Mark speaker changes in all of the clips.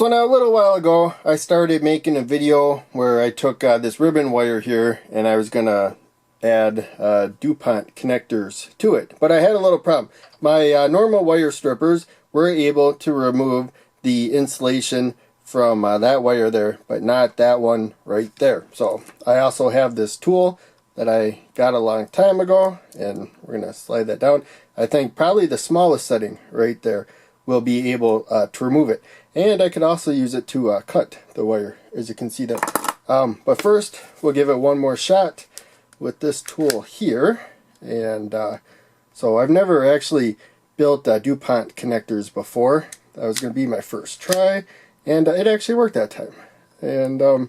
Speaker 1: So now a little while ago I started making a video where I took this ribbon wire here and I was gonna add DuPont connectors to it, but I had a little problem. My normal wire strippers were able to remove the insulation from that wire there, but not that one right there. So I also have this tool that I got a long time ago, and we're gonna slide that down. I think probably the smallest setting right there will be able to remove it. And I could also use it to cut the wire, as you can see there. But first, we'll give it one more shot with this tool here. And so I've never actually built DuPont connectors before. That was going to be my first try, and it actually worked that time. And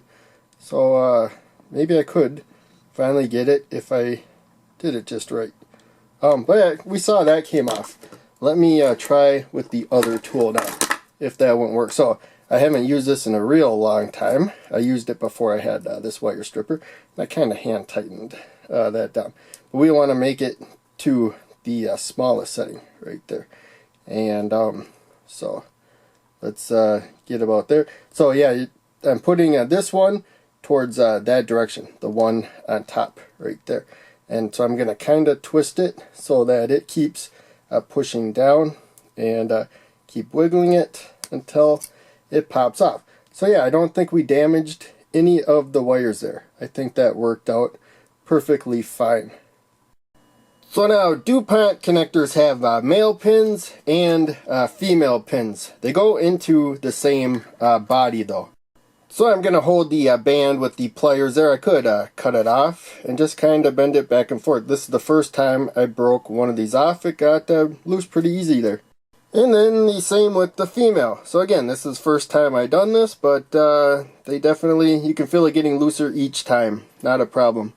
Speaker 1: so maybe I could finally get it if I did it just right. But yeah, we saw that came off. Let me try with the other tool now, if that won't work. So I haven't used this in a real long time. I used it before I had this wire stripper. I kind of hand tightened that down. But we want to make it to the smallest setting right there. And so let's get about there. So yeah, I'm putting this one towards that direction, the one on top right there. And so I'm going to kind of twist it so that it keeps pushing down, and keep wiggling it until it pops off. So yeah, I don't think we damaged any of the wires there. I think that worked out perfectly fine. So now DuPont connectors have male pins and female pins. They go into the same body though. So I'm going to hold the band with the pliers there. I could cut it off and just kind of bend it back and forth. This is the first time I broke one of these off. It got loose pretty easy there. And then the same with the female. So again, this is the first time I done this, but they definitely, you can feel it getting looser each time. Not a problem.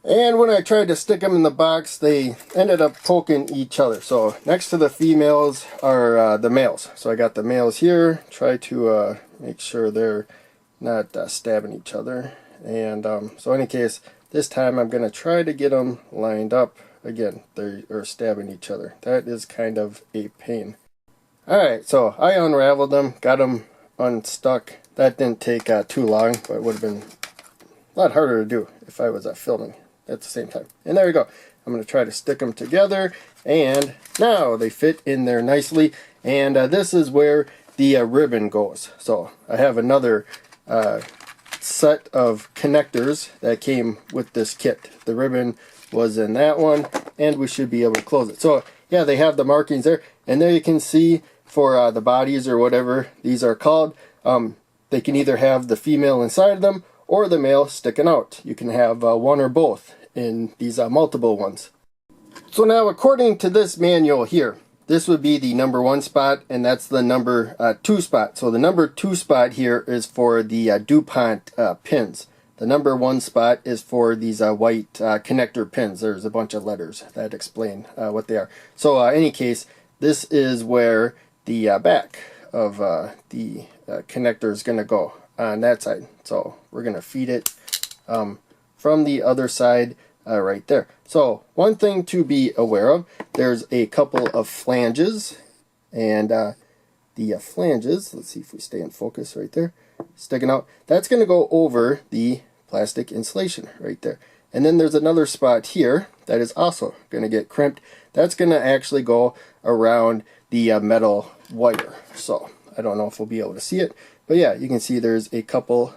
Speaker 1: And when I tried to stick them in the box, they ended up poking each other. So next to the females are the males. So I got the males here. Try to make sure they're not stabbing each other. And so in any case, this time I'm going to try to get them lined up. Again, they are stabbing each other. That is kind of a pain. Alright, so I unraveled them, got them unstuck. That didn't take too long, but it would have been a lot harder to do if I was filming at the same time. And there we go. I'm going to try to stick them together, and now they fit in there nicely. And this is where the ribbon goes. So I have another set of connectors that came with this kit. The ribbon was in that one, and we should be able to close it. So yeah, they have the markings there, and there you can see for the bodies or whatever these are called, they can either have the female inside of them or the male sticking out. You can have one or both in these multiple ones. So now, according to this manual here, this would be the number 1 spot, and that's the number 2 spot. So the number 2 spot here is for the DuPont pins. The number 1 spot is for these white connector pins. There's a bunch of letters that explain what they are. So in any case, this is where the back of the connector is going to go on that side. So we're going to feed it from the other side right there. So one thing to be aware of, there's a couple of flanges, and the flanges, let's see if we stay in focus right there, sticking out, that's going to go over the plastic insulation right there. And then there's another spot here that is also going to get crimped. That's going to actually go around the metal wire. So I don't know if we'll be able to see it, but yeah, you can see there's a couple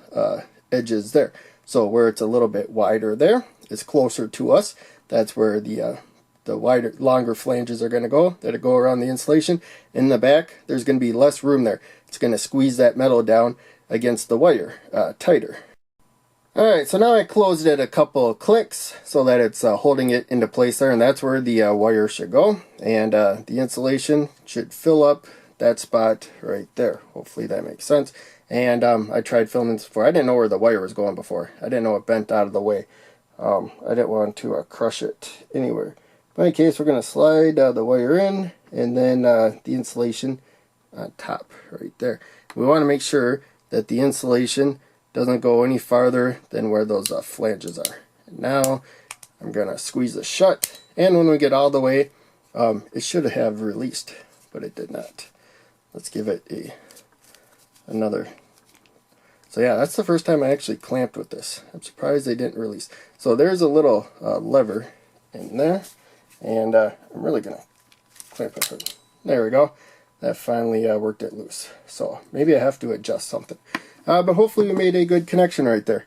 Speaker 1: edges there. So where it's a little bit wider there, it's closer to us. That's where the wider, longer flanges are going to go, that'll go around the insulation. In the back, there's going to be less room there. It's going to squeeze that metal down against the wire tighter. Alright, so now I closed it a couple of clicks so that it's holding it into place there, and that's where the wire should go. And the insulation should fill up that spot right there. Hopefully that makes sense. And I tried filming this before. I didn't know where the wire was going before. I didn't know it bent out of the way. I didn't want to crush it anywhere. In any case, we're going to slide the wire in, and then the insulation on top right there. We want to make sure that the insulation doesn't go any farther than where those flanges are. And now I'm going to squeeze this shut, and when we get all the way, it should have released, but it did not. Let's give it another. So yeah, that's the first time I actually clamped with this. I'm surprised they didn't release. So there's a little lever in there, and I'm really gonna clamp it hard. There we go. That finally worked it loose. So maybe I have to adjust something. But hopefully we made a good connection right there.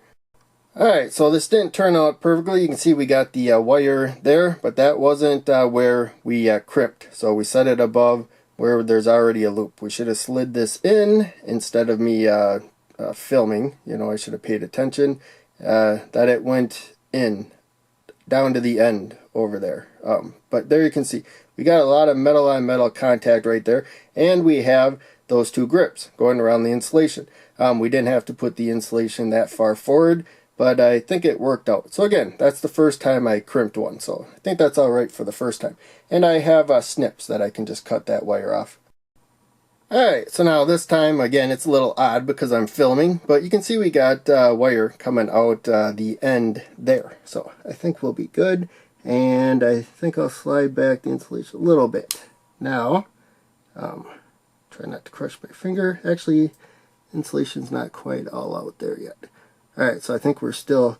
Speaker 1: Alright, so this didn't turn out perfectly. You can see we got the wire there, but that wasn't where we crimped. So we set it above where there's already a loop. We should have slid this in instead of me filming. You know, I should have paid attention that it went in down to the end over there. But there you can see we got a lot of metal on metal contact right there, and we have those two grips going around the insulation. We didn't have to put the insulation that far forward, but I think it worked out. So again, that's the first time I crimped one, so I think that's alright for the first time. And I have snips that I can just cut that wire off. Alright, so now this time, again, it's a little odd because I'm filming, but you can see we got wire coming out the end there. So I think we'll be good, and I think I'll slide back the insulation a little bit. Now, try not to crush my finger. Actually, insulation's not quite all out there yet. Alright, so I think we're still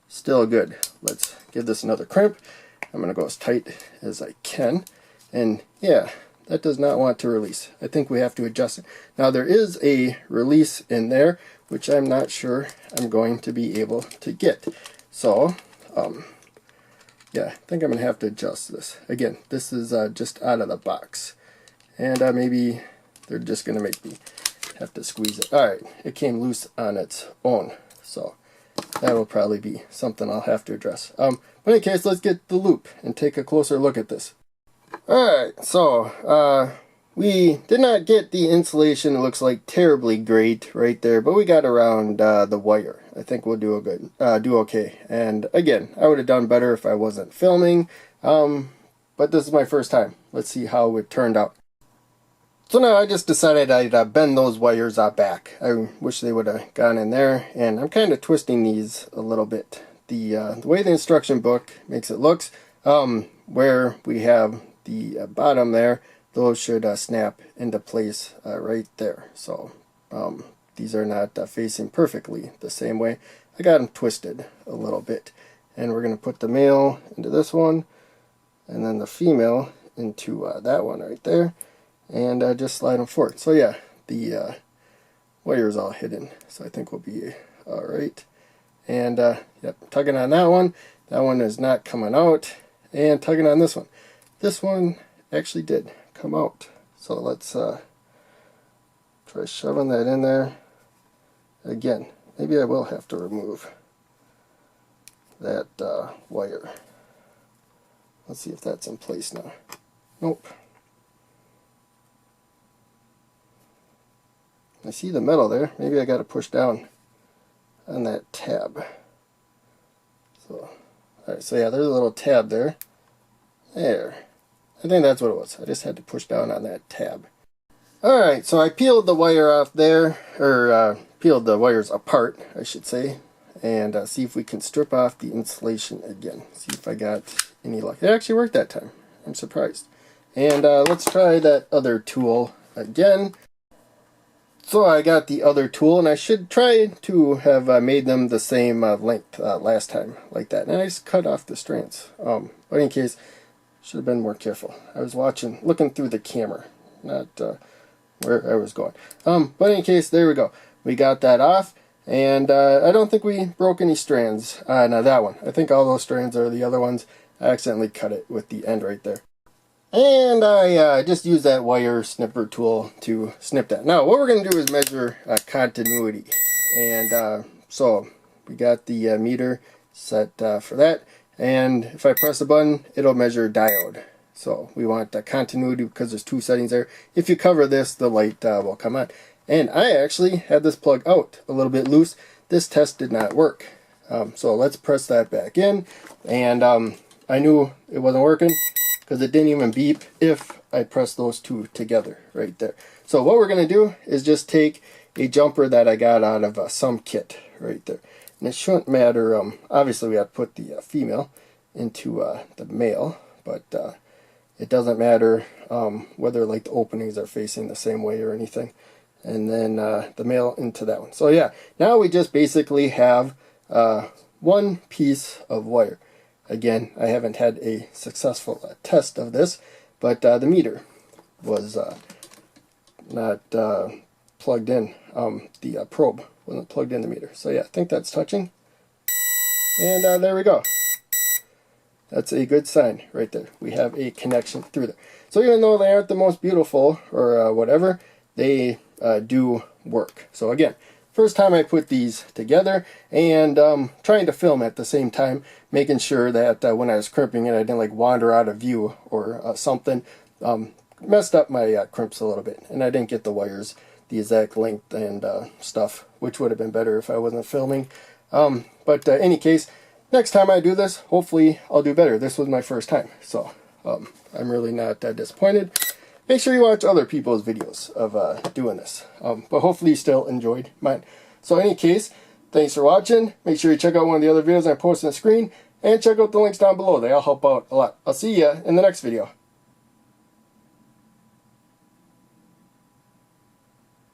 Speaker 1: good. Let's give this another crimp. I'm going to go as tight as I can. And yeah, that does not want to release. I think we have to adjust it. Now there is a release in there, which I'm not sure I'm going to be able to get. So, yeah, I think I'm going to have to adjust this. Again, this is just out of the box. And maybe they're just going to make me have to squeeze it. Alright, it came loose on its own. So that will probably be something I'll have to address. But in any case, let's get the loop and take a closer look at this. Alright, so we did not get the insulation, it looks like, terribly great right there, but we got around the wire. I think we'll do okay. And again, I would have done better if I wasn't filming, but this is my first time. Let's see how it turned out. So now I just decided I'd bend those wires back. I wish they would have gone in there, and I'm kind of twisting these a little bit. The way the instruction book makes it looks, where we have the bottom there, those should snap into place right there. So these are not facing perfectly the same way. I got them twisted a little bit, and we're going to put the male into this one, and then the female into that one right there. And just slide them forward. So yeah, the wire is all hidden, so I think we'll be alright. And yep, tugging on that one is not coming out, and tugging on this one. This one actually did come out. So let's try shoving that in there. Again, maybe I will have to remove that wire. Let's see if that's in place now. Nope. I see the metal there. Maybe I got to push down on that tab. So, alright, so yeah, there's a little tab there. There. I think that's what it was. I just had to push down on that tab. Alright, so I peeled the wire off there, or peeled the wires apart, I should say, and see if we can strip off the insulation again. See if I got any luck. It actually worked that time. I'm surprised. And let's try that other tool again. So I got the other tool, and I should try to have made them the same length last time, like that. And I just cut off the strands. But in case, should have been more careful. I was looking through the camera, not where I was going. But in case, there we go. We got that off, and I don't think we broke any strands on that one. I think all those strands are the other ones. I accidentally cut it with the end right there. And I just used that wire snipper tool to snip that. Now, what we're going to do is measure continuity. And so, we got the meter set for that. And if I press a button, it'll measure diode. So, we want continuity because there's two settings there. If you cover this, the light will come on. And I actually had this plug out a little bit loose. This test did not work. So, let's press that back in. And I knew it wasn't working, because it didn't even beep if I press those two together right there. So what we're going to do is just take a jumper that I got out of some kit right there. And it shouldn't matter, obviously we have to put the female into the male, but it doesn't matter whether like the openings are facing the same way or anything. and then the male into that one. So yeah, now we just basically have one piece of wire. Again, I haven't had a successful test of this, but the meter was not plugged in. The probe wasn't plugged in the meter. So yeah, I think that's touching. And there we go. That's a good sign right there. We have a connection through there. So even though they aren't the most beautiful or whatever, they do work. So again, first time I put these together, and trying to film at the same time, making sure that when I was crimping it, I didn't like wander out of view or something. Messed up my crimps a little bit, and I didn't get the wires the exact length and stuff, which would have been better if I wasn't filming. But any case, next time I do this, hopefully I'll do better. This was my first time, so I'm really not disappointed. Make sure you watch other people's videos of doing this, but hopefully you still enjoyed mine. So in any case, thanks for watching. Make sure you check out one of the other videos I post on the screen, and check out the links down below. They all help out a lot. I'll see you in the next video.